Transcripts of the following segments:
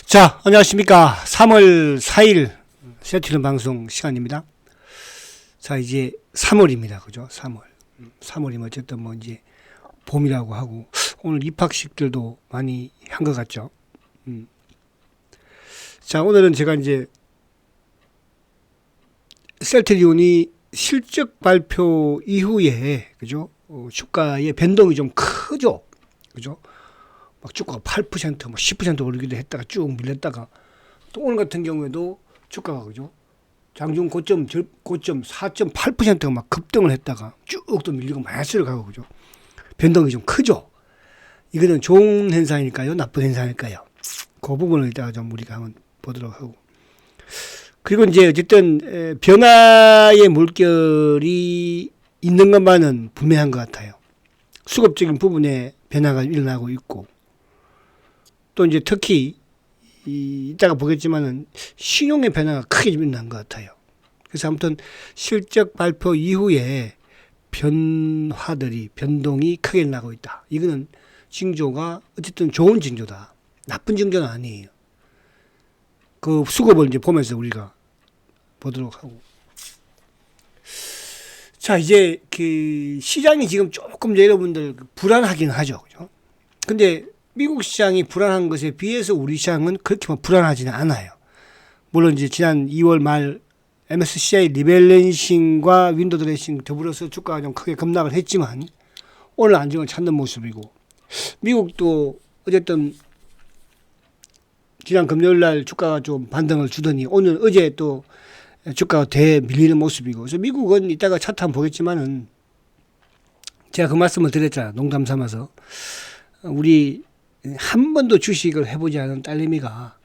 자, 안녕하십니까. 3월 4일 세트는 방송 시간입니다. 자, 이제 3월입니다. 그죠? 3월. 3월이면 어쨌든 뭐 이제 봄이라고 하고, 오늘 입학식들도 많이 한 것 같죠? 자, 오늘은 제가 이제 셀트리온이 실적 발표 이후에, 그죠? 주가의 변동이 좀 크죠? 그죠? 막 주가가 8%, 뭐 10% 오르기도 했다가 쭉 밀렸다가 또 오늘 같은 경우에도 주가가 그죠? 장중 고점 4.8%가 막 급등을 했다가 쭉 또 밀리고 마이너스를 가고 그죠? 변동이 좀 크죠? 이거는 좋은 현상일까요? 나쁜 현상일까요? 그 부분을 이따가 좀 우리가 한번 보도록 하고. 그리고 이제 어쨌든 변화의 물결이 있는 것만은 분명한 것 같아요. 수급적인 부분에 변화가 일어나고 있고, 또 이제 특히 이따가 보겠지만은 신용의 변화가 크게 일어난 것 같아요. 그래서 아무튼 실적 발표 이후에 변동이 크게 일어나고 있다. 이거는 징조가 어쨌든 좋은 징조다. 나쁜 징조는 아니에요. 그 수급을 이제 보면서 우리가 보도록 하고. 자, 이제 그 시장이 지금 조금 여러분들 불안하긴 하죠. 그죠? 근데 미국 시장이 불안한 것에 비해서 우리 시장은 그렇게 불안하지는 않아요. 물론 이제 지난 2월 말 MSCI 리밸런싱과 윈도우 드레싱 더불어서 주가가 좀 크게 급락을 했지만 오늘 안정을 찾는 모습이고, 미국도 어쨌든 지난 금요일 날 주가가 좀 반등을 주더니 오늘 어제 또 주가가 대 밀리는 모습이고, 그래서 미국은 이따가 차트 한번 보겠지만은 제가 그 말씀을 드렸잖아요. 농담 삼아서. 우리 한 번도 주식을 해보지 않은 딸내미가,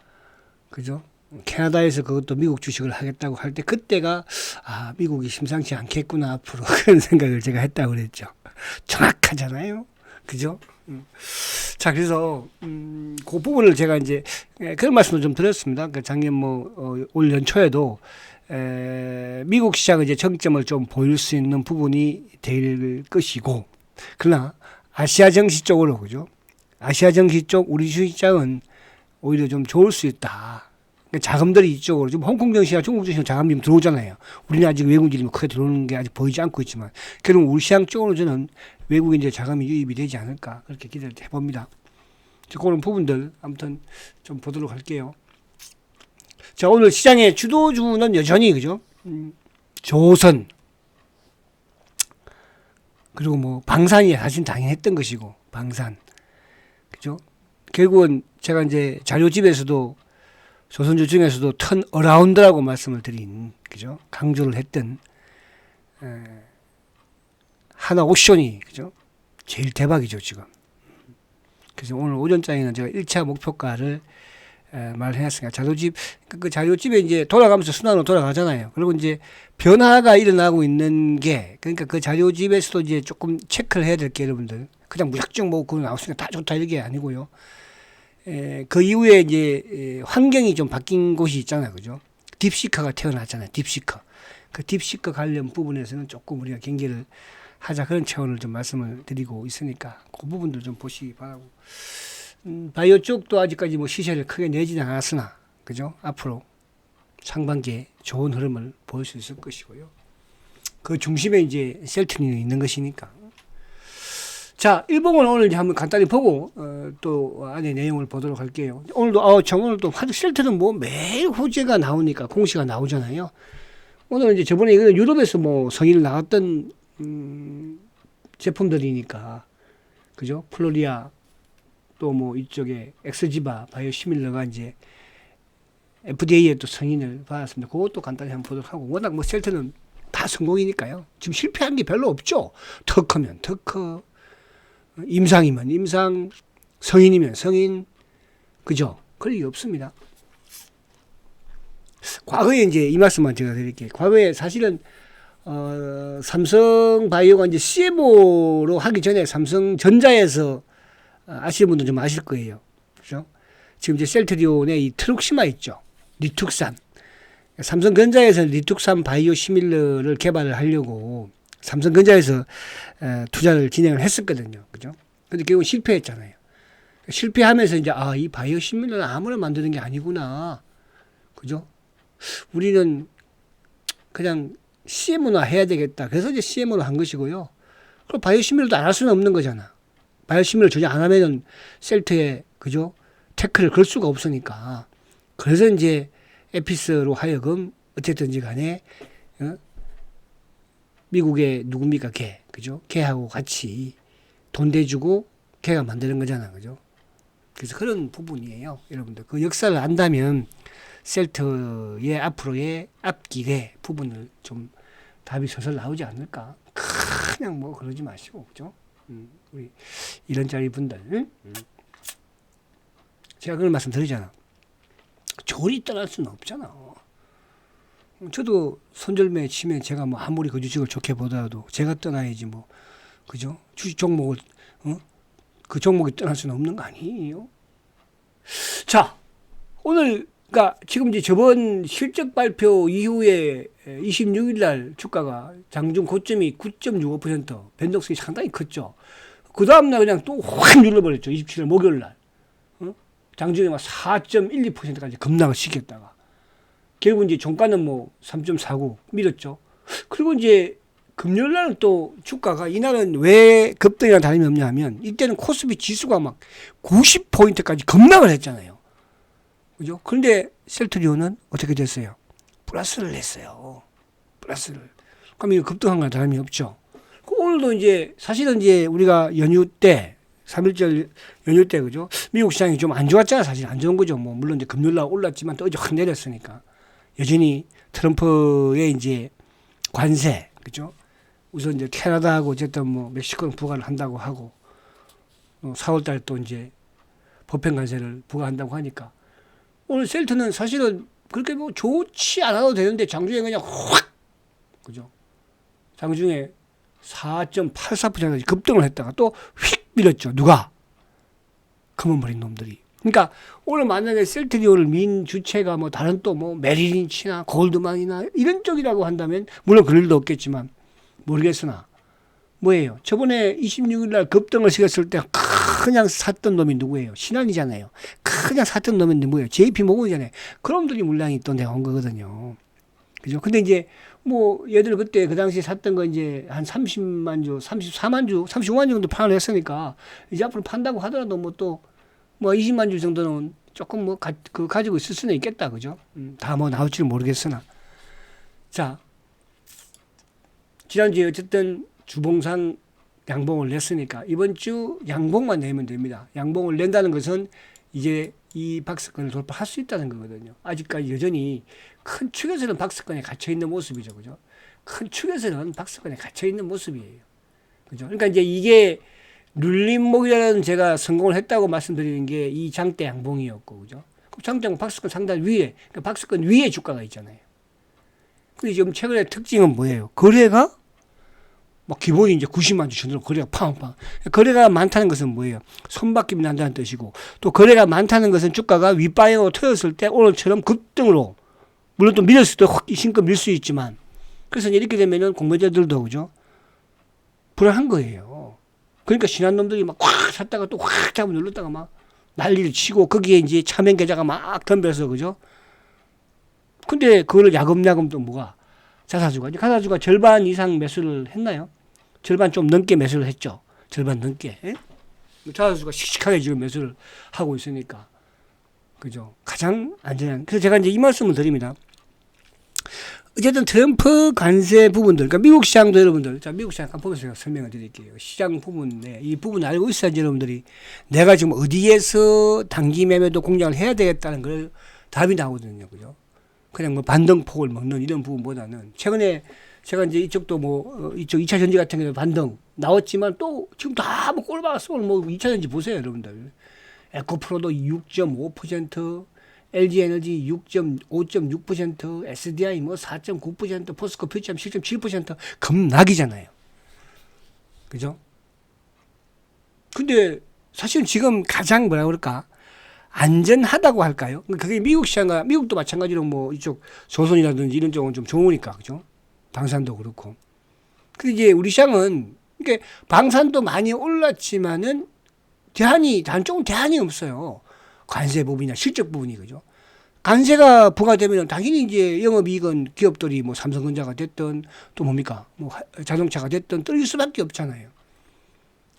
그죠? 캐나다에서 그것도 미국 주식을 하겠다고 할 때 그때가 미국이 심상치 않겠구나 앞으로 그런 생각을 제가 했다고 그랬죠. 정확하잖아요. 그죠? 자, 그래서 그 부분을 제가 이제 그런 말씀을 좀 드렸습니다. 그러니까 작년 올 연초에도 미국 시장은 이제 정점을 좀 보일 수 있는 부분이 될 것이고, 그러나 아시아 증시 쪽으로, 그죠? 아시아 증시 쪽 우리 주식시장은 오히려 좀 좋을 수 있다. 그러니까 자금들이 이쪽으로, 지금 홍콩 증시나 중국 증시는 자금이 들어오잖아요. 우리는 아직 외국인들이 크게 들어오는 게 아직 보이지 않고 있지만, 그럼 우리 시장 쪽으로 저는 외국인들 자금이 유입이 되지 않을까, 그렇게 기대를 해봅니다. 그런 부분들 아무튼 좀 보도록 할게요. 자, 오늘 시장의 주도주는 여전히, 그죠? 조선, 그리고 뭐 방산이 사실 당연했던 것이고, 방산, 그죠? 결국은 제가 이제 자료집에서도 조선주 중에서도 턴 어라운드라고 말씀을 드린, 그죠? 강조를 했던 하나옵션이, 그죠? 제일 대박이죠 지금. 그래서 오늘 오전장에는 제가 1차 목표가를 말해놨으니까 자료집, 그 자료집에 이제 돌아가면서 순환으로 돌아가잖아요. 그리고 이제 변화가 일어나고 있는 게, 그러니까 그 자료집에서도 이제 조금 체크를 해야 될 게, 여러분들 그냥 무작정 뭐 그거 나왔으니까 다 좋다 이게 아니고요. 그 이후에 이제 환경이 좀 바뀐 곳이 있잖아요, 그죠? 딥시커가 태어났잖아요, 딥시커. 그 딥시커 관련 부분에서는 조금 우리가 경계를 하자, 그런 차원을 좀 말씀을 드리고 있으니까 그 부분도 좀 보시기 바라고. 바이오 쪽도 아직까지 뭐 시세를 크게 내지는 않았으나, 그죠? 앞으로 상반기에 좋은 흐름을 보일 수 있을 것이고요. 그 중심에 이제 셀트리온이 있는 것이니까. 자, 일봉을 오늘 이제 한번 간단히 보고 또 안에 내용을 보도록 할게요. 오늘도 오늘도 셀트는 뭐 매일 호재가 나오니까 공시가 나오잖아요. 오늘은 이제 저번에 이거는 유럽에서 뭐 성일 나왔던 제품들이니까, 그죠? 플로리아, 또 뭐 이쪽에 엑스지바 바이오시밀러가 이제 FDA에 또 승인을 받았습니다. 그것도 간단히 한번 보도록 하고, 워낙 뭐 셀트는 다 성공이니까요. 지금 실패한 게 별로 없죠. 특허면 특허, 임상이면 임상, 성인이면 성인, 그죠? 그런 게 없습니다. 과거에 이제 이 말씀만 제가 드릴게요. 과거에 사실은 삼성바이오가 이제 CMO로 하기 전에 삼성전자에서 아시는 분들 좀 아실 거예요. 그죠? 지금 이제 셀트리온의 이 트룩시마 있죠. 리툭산. 삼성전자에서 리툭산 바이오 시밀러를 개발을 하려고 삼성전자에서 투자를 진행을 했었거든요. 그죠? 근데 결국 실패했잖아요. 실패하면서 이제 이 바이오시밀러는 아무나 만드는 게 아니구나. 그죠? 우리는 그냥 CMO나 해야 되겠다. 그래서 이제 CMO로 한 것이고요. 그럼 바이오시밀러도 안 할 수는 없는 거잖아. 바이오시밀러 전혀 안 하면은 셀트에 그죠? 태클을 걸 수가 없으니까. 그래서 이제 에피스로 하여금 어쨌든지 간에 미국의 누굽니까 걔 그죠? 걔하고 같이 돈 대주고 걔가 만드는 거잖아. 그죠? 그래서 그런 부분이에요. 여러분들 그 역사를 안다면 셀트의 앞으로의 앞길의 부분을 좀 답이 서설 나오지 않을까. 그냥 뭐 그러지 마시고 그죠? 우리 이런 짜리 분들 제가 그런 말씀 드리잖아. 조리 떠날 수는 없잖아. 저도 손절매 치면 제가 뭐 아무리 그 주식을 좋게 보더라도 제가 떠나야지 뭐 그죠? 주식 종목을 그 종목이 떠날 수는 없는 거 아니에요? 자, 오늘 그러니까 지금 이제 저번 실적 발표 이후에 26일 날 주가가 장중 고점이 9.65% 변동성이 상당히 컸죠. 그 다음날 그냥 또 확 눌러버렸죠. 27일 목요일 날. 장중에 막 4.12%까지 급락을 시켰다가. 결국 이제 종가는 뭐 3.49 밀었죠. 그리고 이제 금요일 날은 또 주가가 이날은 왜 급등이랑 다름이 없냐 하면 이때는 코스피 지수가 막 90포인트까지 급락을 했잖아요. 그죠? 그런데 셀트리온은 어떻게 됐어요? 플러스를 했어요. 플러스를. 그럼 이거 급등한 거랑 다름이 없죠. 오늘도 이제 사실은 이제 우리가 연휴 때 3일절 연휴 때 그죠? 미국 시장이 좀 안 좋았잖아. 사실 안 좋은 거죠. 뭐 물론 이제 금요일 날 올랐지만 또 어제 확 내렸으니까. 여전히 트럼프의 이제 관세 그죠? 우선 이제 캐나다하고 어쨌든 뭐 멕시코는 부과를 한다고 하고 4월 달에 또 이제 법행 관세를 부과한다고 하니까 오늘 셀트는 사실은 그렇게 뭐 좋지 않아도 되는데 장중에 그냥 확 그죠? 장중에 4.84%까지 급등을 했다가 또 휙 밀었죠. 누가? 검은머리 놈들이. 그러니까 오늘 만약에 셀트리온을 민 주체가 뭐 다른 또 뭐 메리린치나 골드만이나 이런 쪽이라고 한다면 물론 그럴 일도 없겠지만 모르겠으나 뭐예요? 저번에 26일 날 급등을 시켰을 때 그냥 샀던 놈이 누구예요? 신한이잖아요. 그냥 샀던 놈이 누구예요? JP 모건이잖아요. 그놈들이 물량이 또 내가 온 거거든요. 그죠? 근데 이제 뭐 얘들 그때 그 당시에 샀던 거 이제 한 30만 주, 34만 주, 35만 주 정도 판을 했으니까 이제 앞으로 판다고 하더라도 뭐 또 뭐 20만 주 정도는 조금 뭐 가지고 있을 수는 있겠다. 그죠? 다 뭐 나올지는 모르겠으나. 자, 지난주에 어쨌든 주봉상 양봉을 냈으니까 이번 주 양봉만 내면 됩니다. 양봉을 낸다는 것은 이제 이 박스권을 돌파할 수 있다는 거거든요. 아직까지 여전히 큰 축에서는 박스권에 갇혀 있는 모습이죠. 그죠? 큰 축에서는 박스권에 갇혀 있는 모습이에요. 그죠? 그러니까 이제 이게 눌림목이라는 제가 성공을 했다고 말씀드리는 게 이 장대 양봉이었고, 그죠? 장대 양봉 박스권 상단 위에, 그러니까 박스권 위에 주가가 있잖아요. 근데 지금 최근에 특징은 뭐예요? 거래가 막 기본이 이제 90만 주 전으로 거래가 팡팡. 거래가 많다는 것은 뭐예요? 손바뀜이 난다는 뜻이고, 또 거래가 많다는 것은 주가가 윗방향으로 터졌을 때 오늘처럼 급등으로, 물론 또 밀었을 때 확 신껏 밀 수 있지만, 그래서 이렇게 되면은 공매자들도 그죠? 불안한 거예요. 그러니까 신한 놈들이 막 확 샀다가 또 확 잡아 눌렀다가 막 난리를 치고 거기에 이제 차명 계좌가 막 덤벼서 그죠? 근데 그거를 야금야금 또 뭐가? 자사주가 절반 이상 매수를 했나요? 절반 좀 넘게 매수를 했죠. 절반 넘게. 예? 자사주가 씩씩하게 지금 매수를 하고 있으니까. 그죠? 가장 안전한. 그래서 제가 이제 이 말씀을 드립니다. 어쨌든 트럼프 관세 부분들, 그러니까 미국 시장도 여러분들, 자, 미국 시장 한번 보면서 제가 설명을 드릴게요. 시장 부분에 이 부분 알고 있어야지 여러분들이 내가 지금 어디에서 단기 매매도 공략을 해야 되겠다는 걸 답이 나오거든요. 그죠? 그냥 뭐 반등폭을 먹는 이런 부분보다는 최근에 제가 이제 이쪽도 뭐 이쪽 2차 전지 같은 경우는 반등 나왔지만 또 지금 다 뭐 꼴박았어. 뭐 2차 전지 보세요, 여러분들. 에코프로도 6.5%, LG에너지 5.6%, SDI 뭐 4.9%, 포스코 퓨처 7.7% 급락이잖아요. 그죠? 근데 사실 지금 가장 뭐라 그럴까? 안전하다고 할까요? 그게 미국 시장과 미국도 마찬가지로 뭐 이쪽 조선이라든지 이런 쪽은 좀 좋으니까 그죠? 방산도 그렇고. 근데 이제 우리 시장은 이게 방산도 많이 올랐지만은 단적으로 대안이 없어요. 관세 부분이나 실적 부분이, 그죠? 관세가 부과되면 당연히 이제 영업이익은 기업들이 뭐 삼성전자가 됐든 또 뭡니까? 뭐 자동차가 됐든 떨어질 수밖에 없잖아요.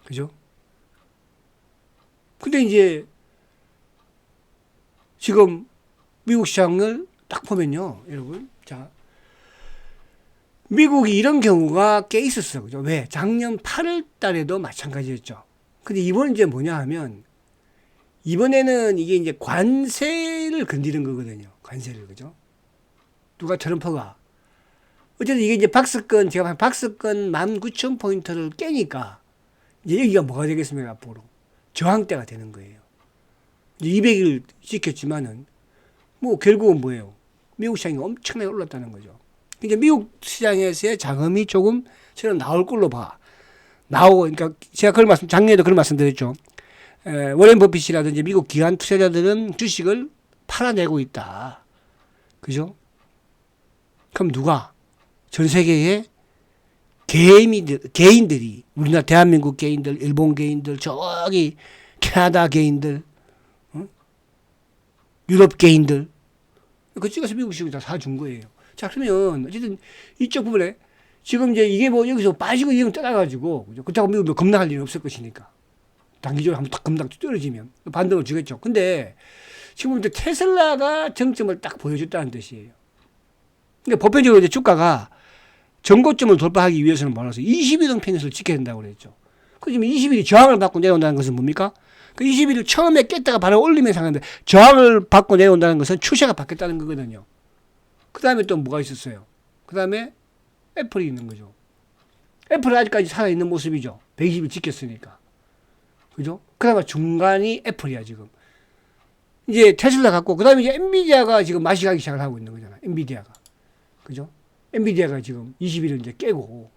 그죠? 근데 이제 지금 미국 시장을 딱 보면요, 여러분. 자, 미국이 이런 경우가 꽤 있었어요. 그죠? 왜? 작년 8월 달에도 마찬가지였죠. 근데 이번은 이제 뭐냐 하면, 이번에는 이게 이제 관세를 건드리는 거거든요. 관세를, 그죠? 누가 트럼프가. 어쨌든 이게 이제 박스권, 제가 박스권 19,000포인트를 깨니까, 이제 여기가 뭐가 되겠습니까, 앞으로? 저항대가 되는 거예요. 200일 지켰지만은, 뭐, 결국은 뭐예요? 미국 시장이 엄청나게 올랐다는 거죠. 이제 미국 시장에서의 자금이 조금 저는 나올 걸로 봐. 그러니까 제가 작년에도 그런 말씀 드렸죠. 워렌 버핏이라든지 미국 기관 투자자들은 주식을 팔아내고 있다. 그죠? 그럼 누가? 전 세계의 개인들이, 우리나라 대한민국 개인들, 일본 개인들, 저기 캐나다 개인들, 유럽 개인들, 그쪽에서 미국 시장이 다 사준 거예요. 자, 그러면 어쨌든 이쪽 부분에 지금 이제 이게 뭐 여기서 빠지고 이형 떠나가지고, 그렇다고 미국이 뭐 겁나할 일은 없을 것이니까. 단기적으로 한번 딱 금방 떨어지면 반등을 주겠죠. 근데 지금 이제 테슬라가 정점을 딱 보여줬다는 뜻이에요. 근데 보편적으로 이제 주가가 전고점을 돌파하기 위해서는 뭐라서 20일은 펜스를 지켜야 된다고 그랬죠. 그 지금 20일이 저항을 받고 내려온다는 것은 뭡니까? 그 20일을 처음에 깼다가 바로 올리면서 하는데 저항을 받고 내려온다는 것은 추세가 바뀌었다는 거거든요. 그 다음에 또 뭐가 있었어요? 그 다음에 애플이 있는 거죠. 애플은 아직까지 살아있는 모습이죠. 120일 지켰으니까. 그죠? 그다음에 중간이 애플이야, 지금. 이제 테슬라 갖고, 그 다음에 이제 엔비디아가 지금 맛이 가기 시작을 하고 있는 거잖아. 엔비디아가. 그죠? 엔비디아가 지금 20일을 이제 깨고,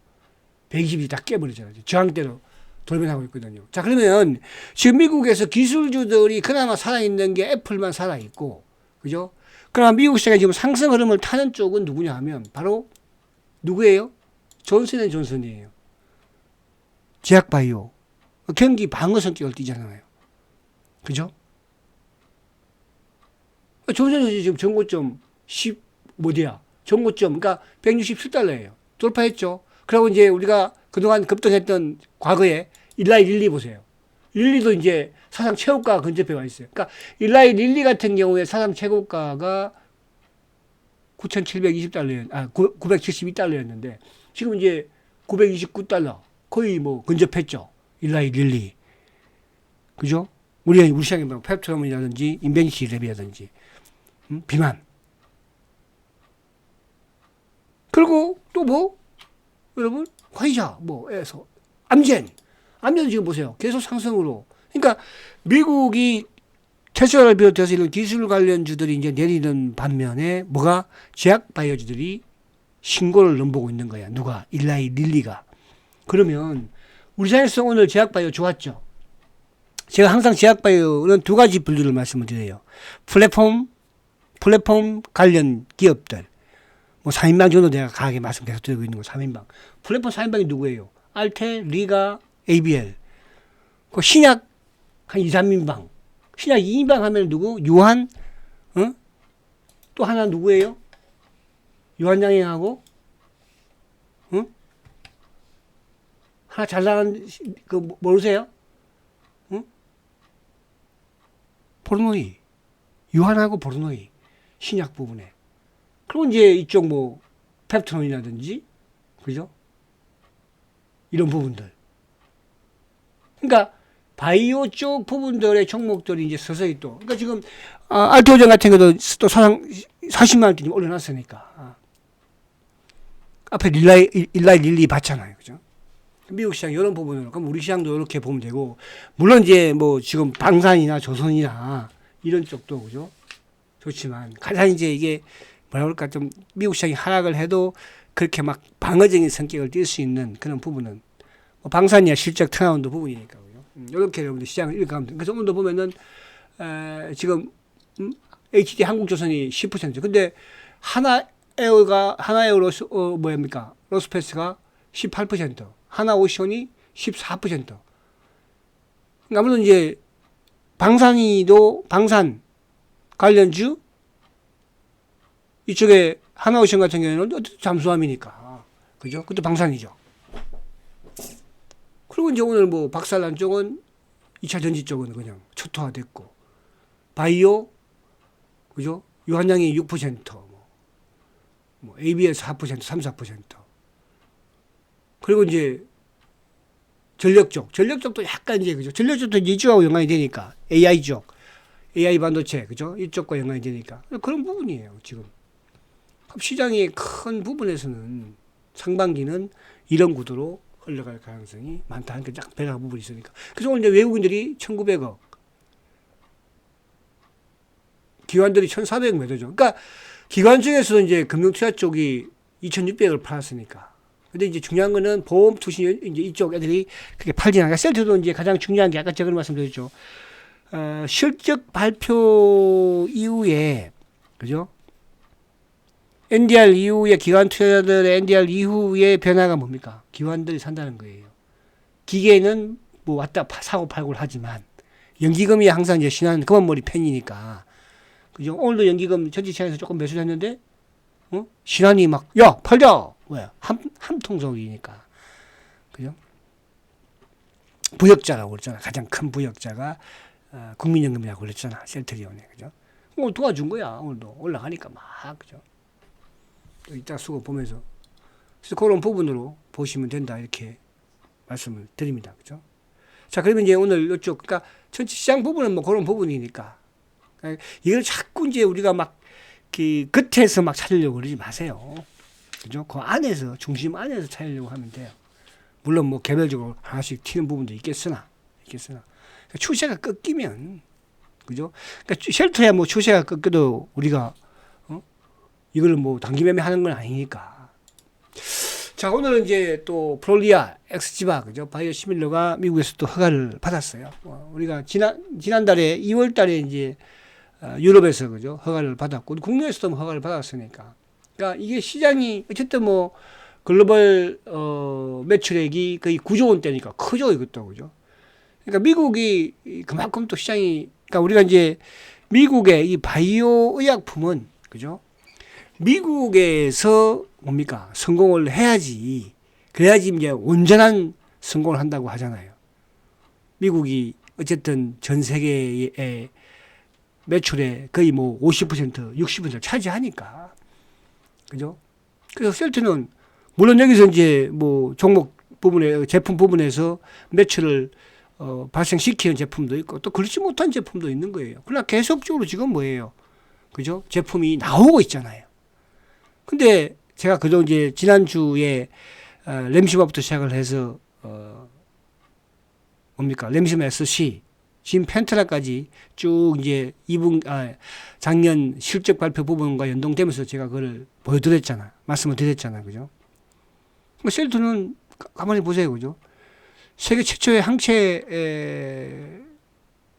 120일 다 깨버리잖아요. 저항대로 돌변하고 있거든요. 자, 그러면 지금 미국에서 기술주들이 그나마 살아있는 게 애플만 살아있고, 그죠? 그러나 미국 시장에 지금 상승 흐름을 타는 쪽은 누구냐 하면, 바로 누구예요? 존슨앤존슨이에요. 제약바이오. 경기 방어 성격을 띠잖아요. 그죠? 존슨앤존슨이 지금 전고점 10, 어디야? 전고점, 그러니까 167달러예요. 돌파했죠. 그리고 이제 우리가 그동안 급등했던 과거에 일라이 릴리 보세요. 릴리도 이제 사상 최고가 근접해 와 있어요. 그러니까 일라이 릴리 같은 경우에 사상 최고가가 9,720달러, 972달러였는데 지금 이제 929달러 거의 뭐 근접했죠. 일라이 릴리. 그죠? 우리 시장에 뭐 펩트럼이라든지 인벤시 랩이라든지 비만. 그리고 또 뭐? 여러분 화이자 뭐에서 암젠 지금 보세요. 계속 상승으로. 그러니까 미국이 테슬라를 비롯해서 이런 기술 관련주들이 이제 내리는 반면에 뭐가 제약 바이오주들이 신고를 넘보고 있는 거야. 누가? 일라이 릴리가. 그러면 우리 사회에서 오늘 제약 바이오 좋았죠. 제가 항상 제약 바이오는 두 가지 분류를 말씀을 드려요. 플랫폼 관련 기업들. 뭐 3인방 정도 내가 강하게 말씀 계속 드리고 있는 거 3인방. 플랫폼 4인방이 누구예요? 알테, 리가, ABL. 그 신약 한 2, 3인방. 신약 2인방 하면 누구? 유한, 또 하나 누구예요? 유한양행하고, 하나 잘 나간, 모르세요? 포르노이. 유한하고 포르노이. 신약 부분에. 그리고 이제 이쪽 뭐, 펩트론이라든지, 그죠? 이런 부분들. 그러니까, 바이오 쪽 부분들의 종목들이 이제 서서히 또, 그러니까 지금, 알토오전 같은 것도 또 40만원대 좀 올려놨으니까. 앞에 일라이 릴리 봤잖아요. 그죠? 미국 시장 이런 부분으로. 그럼 우리 시장도 이렇게 보면 되고, 물론 이제 뭐 지금 방산이나 조선이나 이런 쪽도, 그죠? 좋지만, 가장 이제 이게, 뭐라 그럴까, 좀 미국 시장이 하락을 해도 그렇게 막 방어적인 성격을 띌 수 있는 그런 부분은, 뭐 방산이나 실적 턴아웃 부분이니까. 이렇게 여러분들 시장을 읽어가면 됩니다. 그래서 오늘도 보면은, 지금, HD 한국조선이 10%. 근데, 하나에어로, 뭐입니까? 로스페이스가 18%. 하나오션이 14%. 아무래도 이제 방산이도 방산 관련주 이쪽에 하나오션 같은 경우에는 잠수함이니까 그죠? 그것도 방산이죠. 그리고 이제 오늘 뭐 박살난 쪽은 2차 전지 쪽은 그냥 초토화됐고 바이오 그죠? 유한양이 6% 뭐 ABS 4% 3, 4% 그리고 이제 전력 쪽도 약간 이제 그죠? 전력 쪽도 이쪽하고 연관이 되니까 AI 쪽 AI 반도체 그죠? 이쪽과 연관이 되니까 그런 부분이에요 지금. 시장의 큰 부분에서는 상반기는 이런 구도로 흘러갈 가능성이 많다. 하니까 쫙 배가 부분이 있으니까. 그래서 오늘 이제 외국인들이 1,900억, 기관들이 1,400억 매도죠. 그러니까 기관 중에서도 이제 금융투자 쪽이 2,600억을 팔았으니까. 근데 이제 중요한 거는 보험 투신 이제 이쪽 애들이 그렇게 팔지 않아요. 셀트도 이제 가장 중요한 게 아까 제가 말씀드렸죠. 실적 발표 이후에 그죠? NDR 이후에 기관 투자자들의 NDR 이후의 변화가 뭡니까? 기관들이 산다는 거예요. 기계는 뭐 왔다 사고 팔고를 하지만 연기금이 항상 이제 신한 금원머리 팬이니까 그죠? 오늘도 연기금 전지시장에서 조금 매수를 했는데 신한이 막 야 팔자 왜 함통속이니까 그죠? 부역자라고 그랬잖아. 가장 큰 부역자가 국민연금이라고 그랬잖아. 셀트리온에 그죠? 오늘 도와준 거야. 오늘도 올라가니까 막 그죠? 이따 수고 보면서 그래서 그런 부분으로 보시면 된다 이렇게 말씀을 드립니다. 그죠? 자 그러면 이제 오늘 이쪽 그러니까 전체 시장 부분은 뭐 그런 부분이니까 이걸 자꾸 이제 우리가 막 그 끝에서 막 찾으려고 그러지 마세요. 그죠? 그 안에서 중심 안에서 찾으려고 하면 돼요. 물론 뭐 개별적으로 하나씩 튀는 부분도 있겠으나 그러니까 추세가 꺾이면 그죠? 그러니까 쉘터야 뭐 추세가 꺾여도 우리가 이걸 뭐 단기 매매하는 건 아니니까. 자 오늘은 이제 또 프롤리아 엑스지바 그죠? 바이오 시밀러가 미국에서 또 허가를 받았어요. 우리가 지난달에 2월달에 이제 유럽에서 그죠? 허가를 받았고 국내에서도 허가를 받았으니까. 그러니까 이게 시장이 어쨌든 뭐 글로벌 매출액이 거의 9조 원대니까 크죠 이것도 그죠? 그러니까 미국이 그만큼 또 시장이 그러니까 우리가 이제 미국의 이 바이오 의약품은 그죠? 미국에서 뭡니까? 성공을 해야지. 그래야지 이제 온전한 성공을 한다고 하잖아요. 미국이 어쨌든 전 세계의 매출의 거의 뭐 50%, 60%를 차지하니까. 그죠? 그래서 셀트는 물론 여기서 이제 뭐 종목 부분에, 제품 부분에서 매출을 발생시키는 제품도 있고 또 그렇지 못한 제품도 있는 거예요. 그러나 계속적으로 지금 뭐예요? 그죠? 제품이 나오고 있잖아요. 근데 제가 그동 이제 지난주에 램시바부터 시작을 해서 뭡니까? 램시마 SC 지금 펜트라까지 쭉 이제 작년 실적 발표 부분과 연동되면서 제가 그걸 보여드렸잖아. 말씀을 드렸잖아. 그죠? 셀트는 가만히 보세요. 그죠? 세계 최초의 항체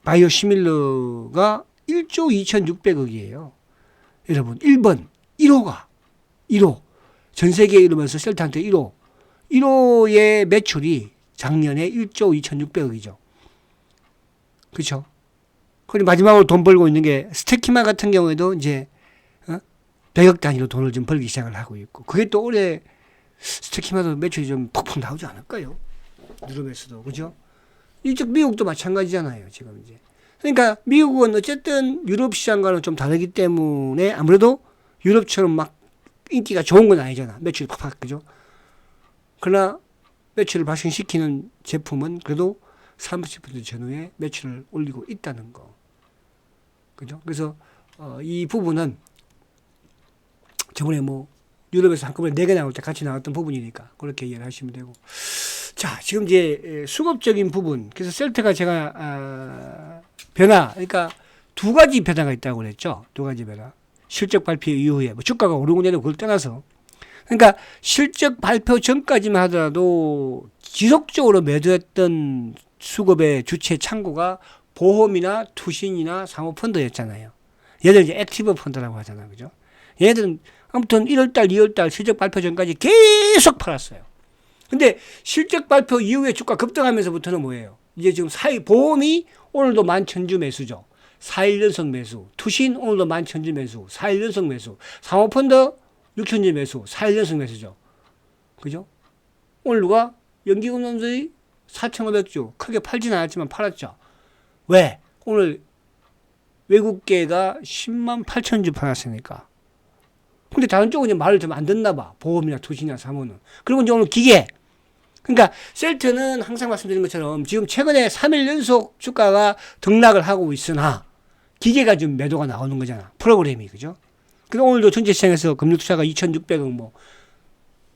바이오 시밀러가 1조 2,600억이에요. 여러분 1번 1호 전 세계에 이르면서 셀트한테 1호의 매출이 작년에 1조 2,600억이죠. 그렇죠? 그리고 마지막으로 돈 벌고 있는 게 스테키마 같은 경우에도 이제 100억 단위로 돈을 좀 벌기 시작을 하고 있고 그게 또 올해 스테키마도 매출이 좀 폭풍 나오지 않을까요? 유럽에서도 그죠? 이쪽 미국도 마찬가지잖아요. 지금 이제 그러니까 미국은 어쨌든 유럽 시장과는 좀 다르기 때문에 아무래도 유럽처럼 막 인기가 좋은 건 아니잖아. 매출이 팍팍 그죠? 그러나 매출을 발생시키는 제품은 그래도 30% 전후에 매출을 올리고 있다는 거. 그죠? 그래서 이 부분은 저번에 뭐 유럽에서 한꺼번에 4개 나올 때 같이 나왔던 부분이니까 그렇게 이해를 하시면 되고. 자, 지금 이제 수급적인 부분. 그래서 셀트가 제가 변화, 그러니까 두 가지 변화가 있다고 그랬죠. 두 가지 변화. 실적 발표 이후에 뭐 주가가 오르고 내리고 그걸 떠나서 그러니까 실적 발표 전까지만 하더라도 지속적으로 매도했던 수급의 주체 창구가 보험이나 투신이나 사모펀드였잖아요. 얘들 이제 액티브 펀드라고 하잖아요. 그죠? 얘들은 아무튼 1월달, 2월달 실적 발표 전까지 계속 팔았어요. 근데 실적 발표 이후에 주가 급등하면서부터는 뭐예요? 이제 지금 보험이 오늘도 11,000주 매수죠. 4일 연속 매수. 투신 오늘도 11,000주 매수. 4일 연속 매수. 사모펀드 6,000주 매수. 4일 연속 매수죠. 그죠? 오늘 누가 연기금 놈들이 4,500주 크게 팔진 않았지만 팔았죠. 왜? 오늘 외국계가 10만 8천 주 팔았으니까. 근데 다른 쪽은 이제 말을 좀 안 듣나 봐. 보험이나 투신이나 사모는. 그리고 이제 오늘 기계. 그러니까 셀트는 항상 말씀드린 것처럼 지금 최근에 3일 연속 주가가 등락을 하고 있으나 기계가 좀 매도가 나오는 거잖아. 프로그램이. 그죠? 근데 오늘도 전체 시장에서 금융투자가 2,600억 뭐.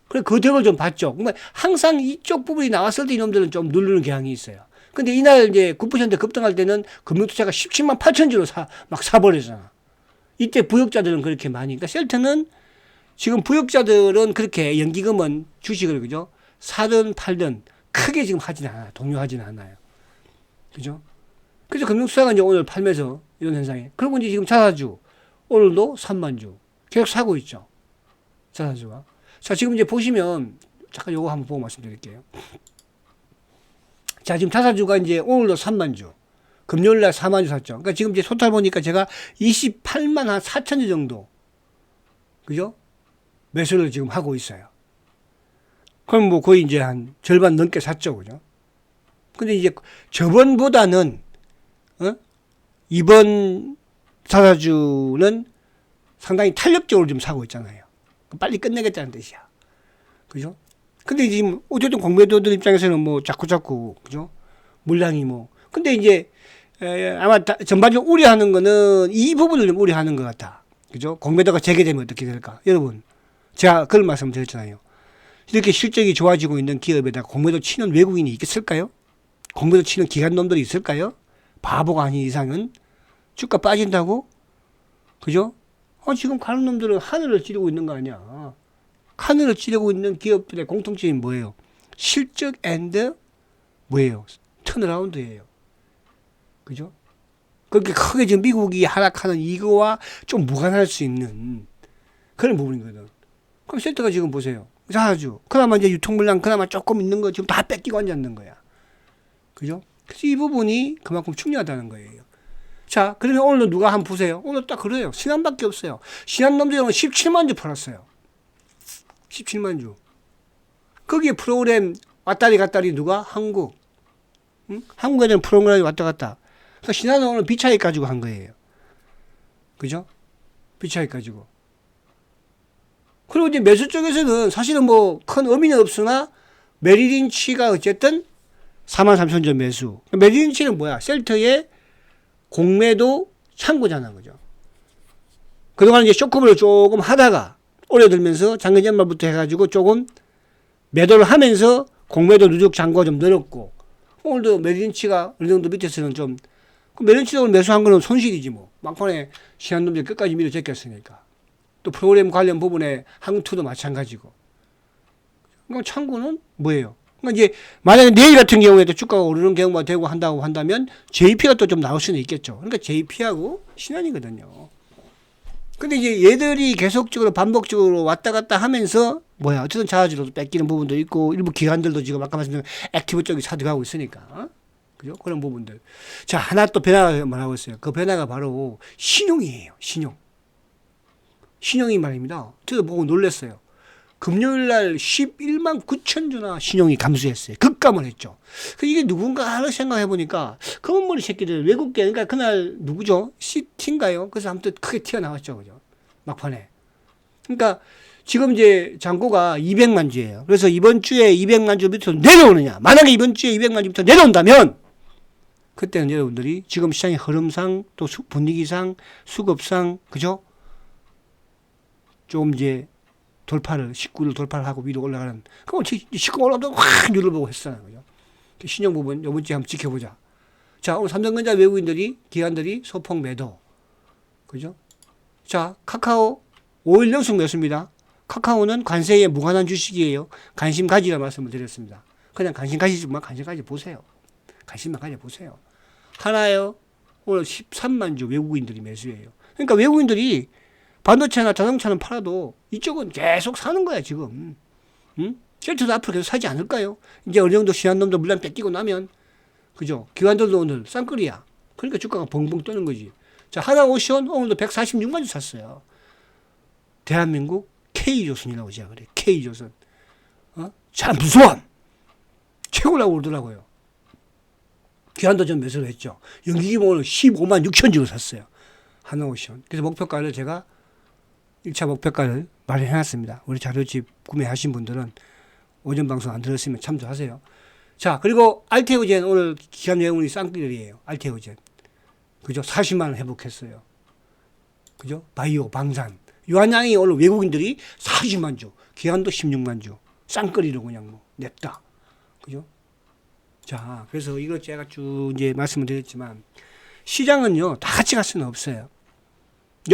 그래, 그 덕을 좀 봤죠. 그러니까 항상 이쪽 부분이 나왔을 때 이놈들은 좀 누르는 경향이 있어요. 근데 이날 이제 9% 급등할 때는 금융투자가 17만 8천 주로 막 사버리잖아. 이때 부역자들은 그렇게 많이. 그러니까 셀트는 지금 부역자들은 그렇게 연기금은 주식을, 그죠? 사든 팔든 크게 지금 하진 않아요. 동요하진 않아요. 그죠? 그래서 금융투자가 이제 오늘 팔면서 이런 현상이. 그리고 이제 지금 자사주. 오늘도 3만 주. 계속 사고 있죠. 자사주가. 자, 지금 이제 보시면, 잠깐 요거 한번 보고 말씀드릴게요. 자, 지금 자사주가 이제 오늘도 3만 주. 금요일 날 4만 주 샀죠. 그러니까 지금 이제 토탈 보니까 제가 28만 한 4천 주 정도. 그죠? 매수를 지금 하고 있어요. 그럼 뭐 거의 이제 한 절반 넘게 샀죠. 그죠? 근데 이제 저번보다는, 이번 자사주는 상당히 탄력적으로 좀 사고 있잖아요. 빨리 끝내겠다는 뜻이야. 그죠? 근데 지금 어쨌든 공매도들 입장에서는 뭐 자꾸자꾸, 그죠? 물량이 뭐. 근데 이제 아마 전반적으로 우려하는 거는 이 부분을 좀 우려하는 것 같다. 그죠? 공매도가 재개되면 어떻게 될까? 여러분, 제가 그런 말씀 드렸잖아요. 이렇게 실적이 좋아지고 있는 기업에다가 공매도 치는 외국인이 있겠을까요? 공매도 치는 기관놈들이 있을까요? 바보가 아닌 이상은 주가 빠진다고? 그죠? 지금 가는 놈들은 하늘을 찌르고 있는 거 아니야. 하늘을 찌르고 있는 기업들의 공통점이 뭐예요? 실적 앤드 뭐예요? 턴어라운드예요. 그죠? 그렇게 크게 지금 미국이 하락하는 이거와 좀 무관할 수 있는 그런 부분이거든. 그럼 셀트가 지금 보세요. 자주. 그나마 이제 유통물량 그나마 조금 있는 거 지금 다 뺏기고 앉았는 거야. 그죠? 그래서 이 부분이 그만큼 중요하다는 거예요. 자, 그러면 오늘도 누가 한번 보세요. 오늘 딱 그래요. 신한밖에 없어요. 신한놈들이 오늘 17만 주 팔았어요. 17만 주. 거기에 프로그램 왔다리 갔다리 누가? 한국. 응? 한국에는 프로그램이 왔다 갔다. 그래서 신한은 오늘 비차익 가지고 한 거예요. 그죠? 비차익 가지고. 그리고 이제 매수 쪽에서는 사실은 뭐 큰 의미는 없으나 메리린치가 어쨌든 43,000점 매수. 메리린치는 뭐야? 셀트의 공매도 창구잖아. 그죠? 그동안 이제 쇼크를 조금 하다가 올해 들면서 작년 연말부터 해가지고 조금 매도를 하면서 공매도 누적 잔고가 좀 늘었고 오늘도 메리린치가 어느 정도 밑에서는 좀 메리린치로 매수한 거는 손실이지 뭐. 막판에 시한놈들 끝까지 밀어 제꼈으니까. 또 프로그램 관련 부분에 항투도 마찬가지고. 그럼 창구는 뭐예요? 그러니까 이제 만약에 내일 같은 경우에도 주가가 오르는 경우가 되고 한다고 한다면 JP가 또 좀 나올 수는 있겠죠. 그러니까 JP하고 신한이거든요. 근데 이제 얘들이 계속적으로 반복적으로 왔다 갔다 하면서 뭐야 어쨌든 자사주로도 뺏기는 부분도 있고 일부 기관들도 지금 아까 말씀드린 액티브 쪽이 사들어가고 있으니까 그죠? 그런 부분들. 자, 하나 또 변화가 뭐라고 했어요? 그 변화가 바로 신용이에요. 신용이 말입니다. 저도 보고 놀랐어요. 금요일 날 11만 9천 주나 신용이 감소했어요. 급감을 했죠. 이게 누군가 하나 생각해 보니까 검은머리 새끼들 외국계 그러니까 그날 누구죠? 시티인가요? 그래서 아무튼 크게 튀어나왔죠. 그죠? 막판에. 그러니까 지금 이제 잔고가 200만 주예요. 그래서 이번 주에 200만 주 밑으로 내려오느냐. 만약에 이번 주에 200만 주 밑으로 내려온다면 그때는 여러분들이 지금 시장의 흐름상 또 분위기상 수급상 그죠? 좀 이제 19를 돌파를 하고 위로 올라가는. 그럼 19 올라가도 확 눌러보고 했잖아요. 그죠? 신용 부분, 요번 주에 한번 지켜보자. 자, 오늘 삼성전자 외국인들이, 기관들이 소폭 매도. 그죠? 자, 카카오 5일 연속 매수입니다. 카카오는 관세에 무관한 주식이에요. 관심 가지라 말씀을 드렸습니다. 그냥 관심 가지지만 관심 가지 보세요. 관심만 가져 보세요. 하나요. 오늘 13만 주 외국인들이 매수해요. 그러니까 외국인들이 반도체나 자동차는 팔아도 이쪽은 계속 사는 거야, 지금. 응? 셀트도 앞으로 계속 사지 않을까요? 이제 어느 정도 신한 놈도 물량 뺏기고 나면. 그죠? 기관들도 오늘 쌍끌이야. 그러니까 주가가 벙벙 뜨는 거지. 자, 하나오션 오늘도 146만 주 샀어요. 대한민국 K조선이라고 제가 그래. K조선. 잠수함 최고라고 그러더라고요. 기관도 좀 매수를 했죠. 연기금 오늘 15만 6천 주로 샀어요. 하나오션. 그래서 목표가를 제가 1차 목표가를 마련해놨습니다. 우리 자료집 구매하신 분들은 오전 방송 안 들었으면 참조하세요. 자, 그리고 알테오젠 오늘 기관 내용이 쌍끌이에요. 알테오젠. 그죠? 40만 원 회복했어요. 그죠? 바이오, 방산. 유한양이 오늘 외국인들이 40만 주, 기관도 16만 주. 쌍끌이로 그냥 뭐 냈다. 그죠? 자, 그래서 이거 제가 쭉 이제 말씀을 드렸지만 시장은요, 다 같이 갈 수는 없어요.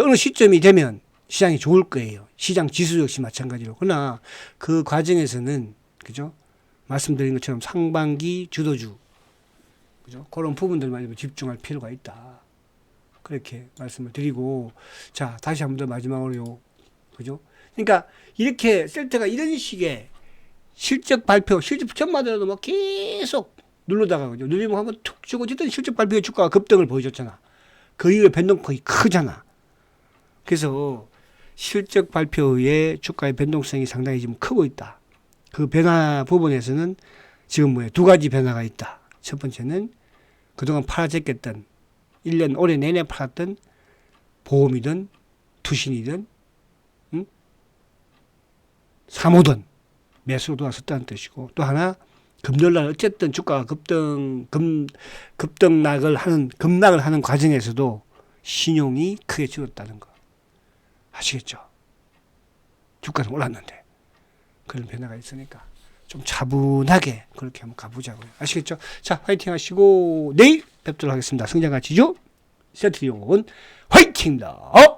어느 시점이 되면 시장이 좋을 거예요. 시장 지수 역시 마찬가지로. 그러나 그 과정에서는, 그죠? 말씀드린 것처럼 상반기 주도주, 그죠? 그런 부분들만 집중할 필요가 있다. 그렇게 말씀을 드리고, 자, 다시 한 번 더 마지막으로요. 그죠? 그러니까 이렇게 셀트가 이런 식의 실적 발표, 실적 전마다도 뭐 계속 누르다가, 그죠? 누르면 한번 툭 주고, 어쨌든 실적 발표의 주가가 급등을 보여줬잖아. 그 이후에 변동폭이 크잖아. 그래서 실적 발표의 주가의 변동성이 상당히 지금 크고 있다. 그 변화 부분에서는 지금 뭐예요? 두 가지 변화가 있다. 첫 번째는 그동안 팔아제꼈던 1년 올해 내내 팔았던 보험이든 투신이든 사모든 매수로 돌아섰다는 뜻이고, 또 하나 금요일날 어쨌든 주가가 급등락을 하는 과정에서도 신용이 크게 줄었다는 거 아시겠죠? 주가는 올랐는데 그런 변화가 있으니까 좀 차분하게 그렇게 한번 가보자고요. 아시겠죠? 자, 화이팅 하시고 내일 뵙도록 하겠습니다. 성장가치주 세트리온 화이팅입니다.